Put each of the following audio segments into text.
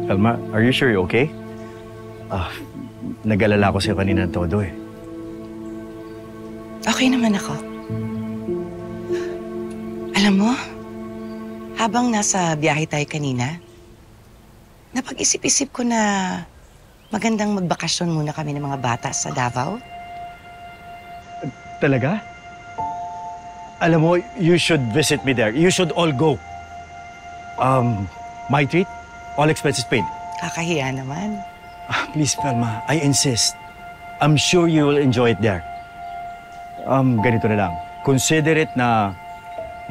Alma, are you sure you're okay? Nag-alala ko sa'yo kanina ng todo eh. Okay naman ako. Alam mo, habang nasa biyahe tayo kanina, napag-isip-isip ko na magandang magbakasyon muna kami ng mga bata sa Davao. Talaga? Alam mo, you should visit me there. You should all go. My treat, all expenses paid. Kakahiya naman. Please, Felma, I insist. I'm sure you will enjoy it there. Ganito na lang. Consider it na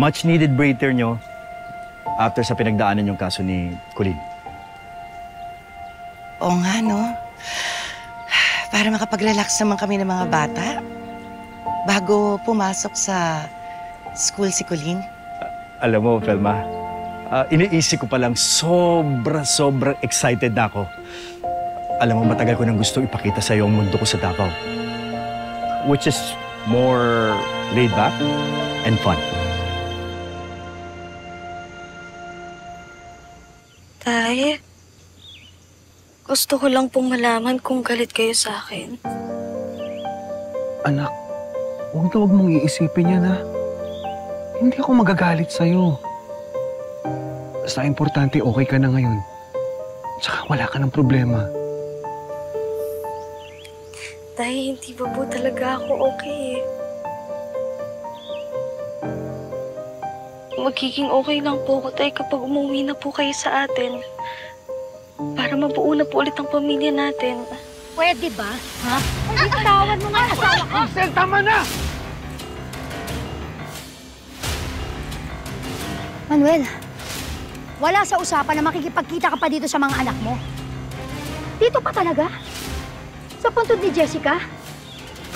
much-needed breather nyo after sa pinagdaanan yung kaso ni Colleen. Oo nga, no? Para makapag-relax naman kami ng mga bata bago pumasok sa school si Colleen. Alam mo, Felma, iniisip ko palang sobrang excited na ako. Alam mo, matagal ko nang gusto ipakita sa iyo ang mundo ko sa Davao. Which is more laid back and fun. Tay, gusto ko lang pong malaman kung galit kayo sa akin. Anak, huwag mong iisipin yan, ha? Hindi ako magagalit sa'yo. Basta importante, okay ka na ngayon. Tsaka wala ka ng problema. Tay, hindi ba po talaga ako okay? Magiging okay lang po ako, Tay, kapag umuwi na po kayo sa atin. Para mabuo na po ulit ang pamilya natin. Pwede ba? Ha? Ay, bitawan mo nga asawa ko! Marcel, tama na! Manuel, wala sa usapan na makikipagkita ka pa dito sa mga anak mo. Dito pa talaga? Sa puntod ni Jessica?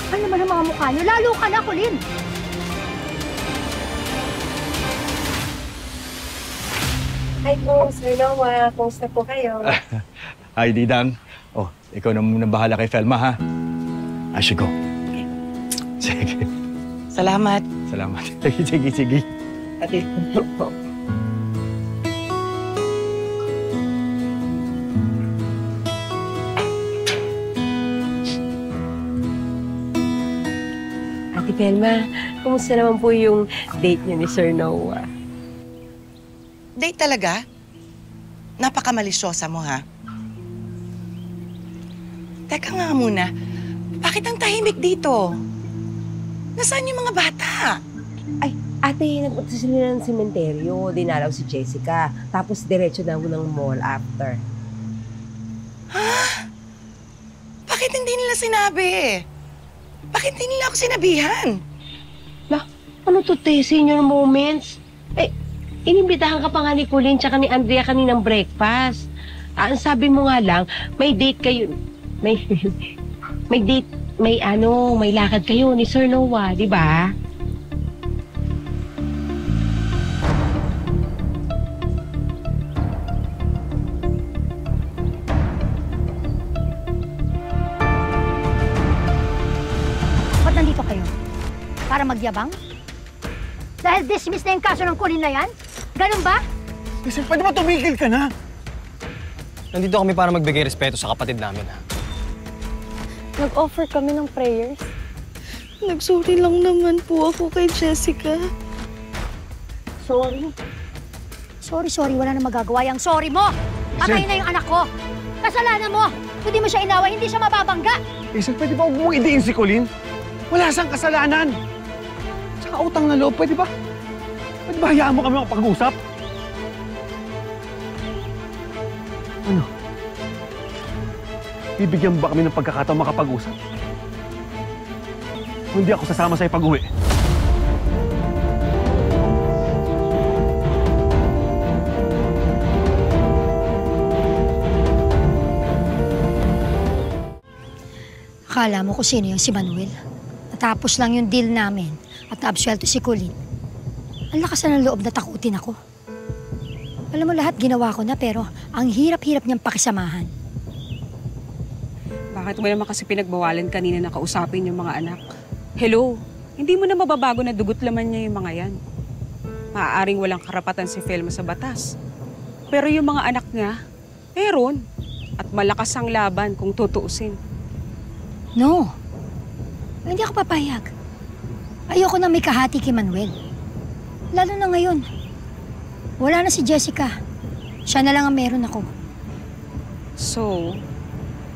Ano naman ang mga mukha niyo? Lalo ka na, Colleen! Hi po, Sir Noah. Kumusta po kayo? Hi, Didang. Oh, ikaw na muna bahala kay Felma, ha? I should go. Okay. Sige. Salamat. Salamat. Sige. Ate. Ate Felma, kumusta naman po yung date niyo ni Sir Noah? Date talaga? Napakamalisyosa mo, ha? Teka nga muna, bakit ang tahimik dito? Nasaan yung mga bata? Ay, ate, nagpunta sila ng sementeryo. Dinalaw si Jessica. Tapos diretso na ng mall after. Ha? Bakit hindi nila sinabi? Bakit hindi nila ako sinabihan? Ano to, te? Senior moments? Eh, inimbitahan ka pa nga ni Colleen tsaka ni Andrea kaninang breakfast. Ang sabi mo nga lang, may date kayo. May date, may lakad kayo ni Sir Noah, di ba? Ba't nandito kayo? Para magyabang? Dahil dismiss na yung kaso ng Colleen na yan? Ganun ba? Marcel, pwede ba tumigil ka na? Nandito kami para magbigay respeto sa kapatid namin, ha? Nag-offer kami ng prayers. Nagsorry lang naman po ako kay Jessica. Sorry. Sorry. Wala na magagawa yung sorry mo. Patay na yung anak ko. Kasalanan mo. Kung di mo siya inaway, hindi siya mababangga. Marcel, pwede ba huwag mong idiin si Colleen? Wala siyang kasalanan. Tsaka utang na loob, pwede ba? Pwede ba hayaan mo kami makapag-usap? Ano? Bibigyan ba kami ng pagkakataon makapag-usap? Hindi ako sasama sa'yo pag-uwi. Akala mo kung sino yung si Manuel. Natapos lang yung deal namin at naabsuelto si Colleen. Ang lakas na ng loob na takutin ako. Alam mo, lahat ginawa ko na pero ang hirap-hirap niyang pakisamahan. Bakit mo naman kasi pinagbawalan kanina na kausapin yung mga anak? Hello, hindi mo na mababago na dugot laman niya yung mga yan. maaaring walang karapatan si Felma sa batas. Pero yung mga anak niya, meron. At malakas ang laban kung tutuusin. No. Hindi ako papayag. Ayoko na may kahati kay Manuel. Lalo na ngayon. Wala na si Jessica. Siya na lang ang meron ako. So,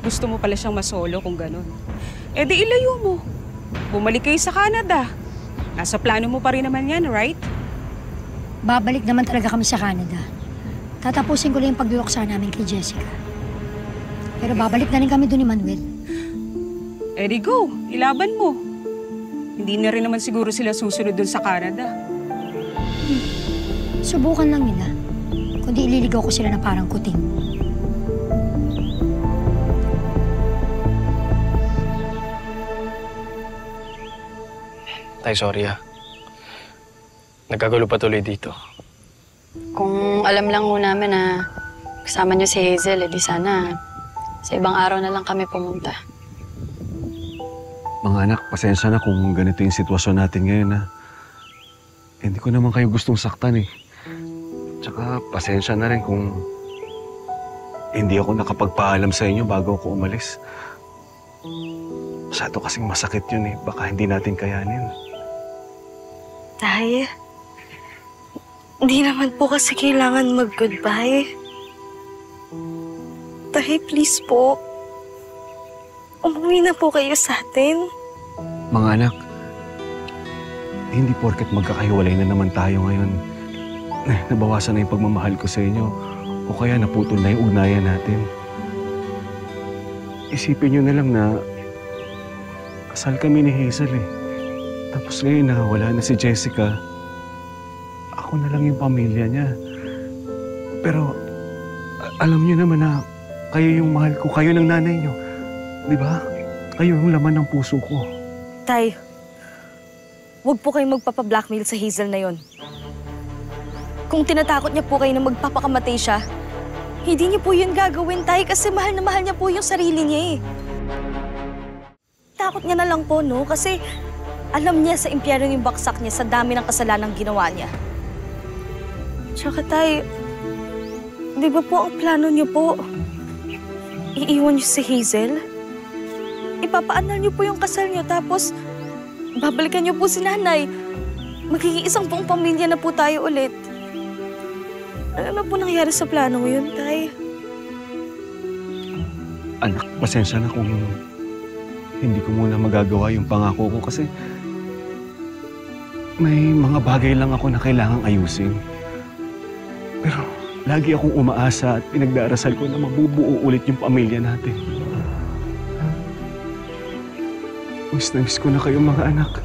gusto mo pala siyang masolo kung ganun. Eh di ilayo mo. Bumalik kayo sa Canada. Nasa plano mo pa rin naman yan, right? Babalik naman talaga kami sa Canada. Tatapusin ko lang yung pagluloksa namin kay Jessica. Pero babalik na rin kami doon ni Manuel. Eh di go, ilaban mo. Hindi na rin naman siguro sila susunod doon sa Canada. Subukan lang nila. Kundi ililigaw ko sila na parang kuting. Tay, sorry ha. Nagkagulo pa tuloy dito. Kung alam lang ho namin na kasama niyo si Hazel, edi sana sa ibang araw na lang kami pumunta. Mga anak, pasensya na kung ganito yung sitwasyon natin ngayon, ha. Hindi ko naman kayo gustong saktan, eh. Tsaka, pasensya na rin kung hindi ako nakapagpaalam sa inyo bago ako umalis. Masyado kasing masakit yun, eh. Baka hindi natin kayanin. Tay, hindi naman po kasi kailangan mag-goodbye. Tay, please po. Umuwi na po kayo sa atin. Mga anak, hindi porket magkakahiwalay na naman tayo ngayon. Nabawasan na yung pagmamahal ko sa inyo o kaya naputol na yung ugnayan natin. Isipin nyo na lang na kasal kami ni Hazel eh. Tapos ngayon na wala na si Jessica, ako na lang yung pamilya niya. Pero alam niyo naman na kayo yung mahal ko, kayo ng nanay niyo. Di ba? Kayo yung laman ng puso ko. Tay, huwag po kayong magpapa-blackmail sa Hazel na yon. Kung tinatakot niya po kayo na magpapakamatay siya, hindi niya po yun gagawin, Tay, kasi mahal na mahal niya po yung sarili niya eh. Takot niya na lang po, no? Kasi alam niya sa impyerno yung baksak niya sa dami ng kasalanang ginawa niya. Tsaka, Tay, di ba po ang plano niyo po? Iiwan niyo si Hazel? Ipapaanal niyo po yung kasal niyo, tapos babalikan niyo po si nanay. Magiging isang buong pamilya na po tayo ulit. Ano na po nangyari sa plano mo yun, Tay? Anak, pasensya na kung hindi ko muna magagawa yung pangako ko kasi may mga bagay lang ako na kailangang ayusin. Pero lagi akong umaasa at pinagdarasal ko na mabubuo ulit yung pamilya natin. Miss na miss ko na kayo, mga anak.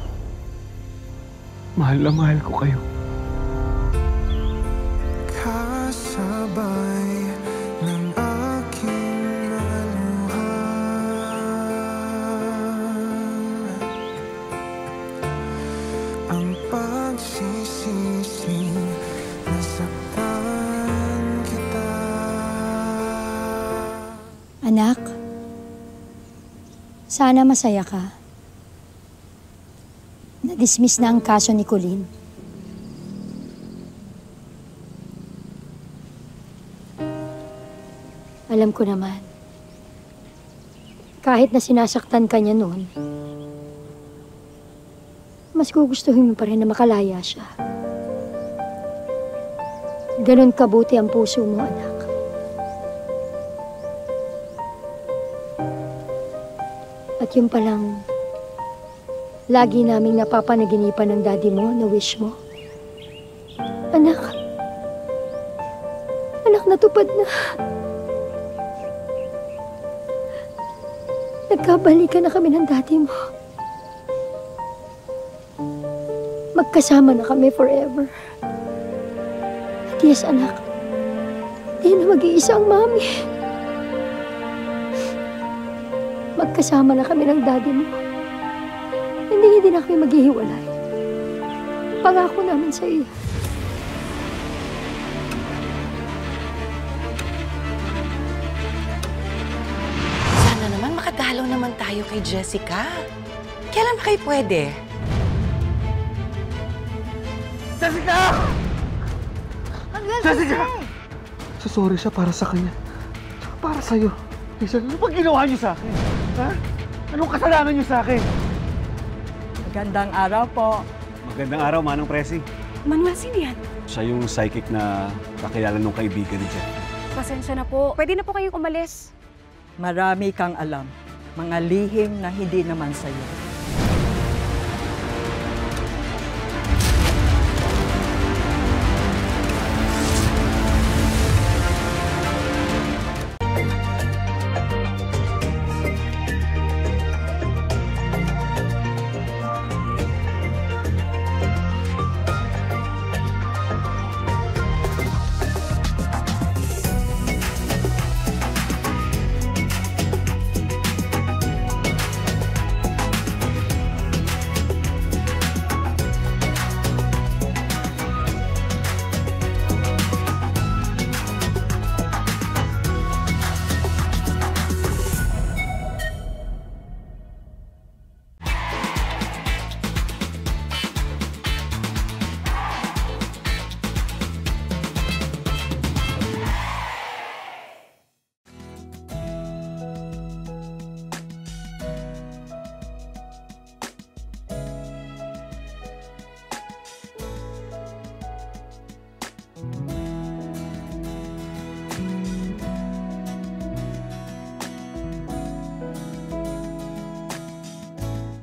Mahal na mahal ko kayo. Kasabay ng aking aluhan, ang pagsisisi nasaktan kita. Anak, sana masaya ka. Na-dismiss na ang kaso ni Colleen. Alam ko naman, kahit na sinasaktan ka niya noon, mas gugustuhin mo pa rin na makalaya siya. Ganon kabuti ang puso mo, anak. At yun palang lagi naming napapanaginipan ng daddy mo na wish mo. Anak, natupad na. Nagkabalikan na kami ng daddy mo. Magkasama na kami forever. At yes, anak, di na mag-iisang mami. Magkasama na kami ng daddy mo. Hindi na kami maghihiwalay. Pangako namin sa iyo. Sana naman makadalaw naman tayo kay Jessica. Kailan ba kayo pwede? Jessica! Manuel, Jessica! Jose! Sorry siya para sa kanya. Tsaka para sa'yo. Hazel, ano bang ginawa niyo sa akin? Ha? Anong kasalanan niyo sa akin? Magandang araw po. Magandang araw, Manong Presi. Manuel, sino yan? Siya yung psychic na kakilala ng kaibigan ni Jeff. Pasensya na po. Pwede na po kayong umalis. Marami kang alam. Mga lihim na hindi naman sa'yo.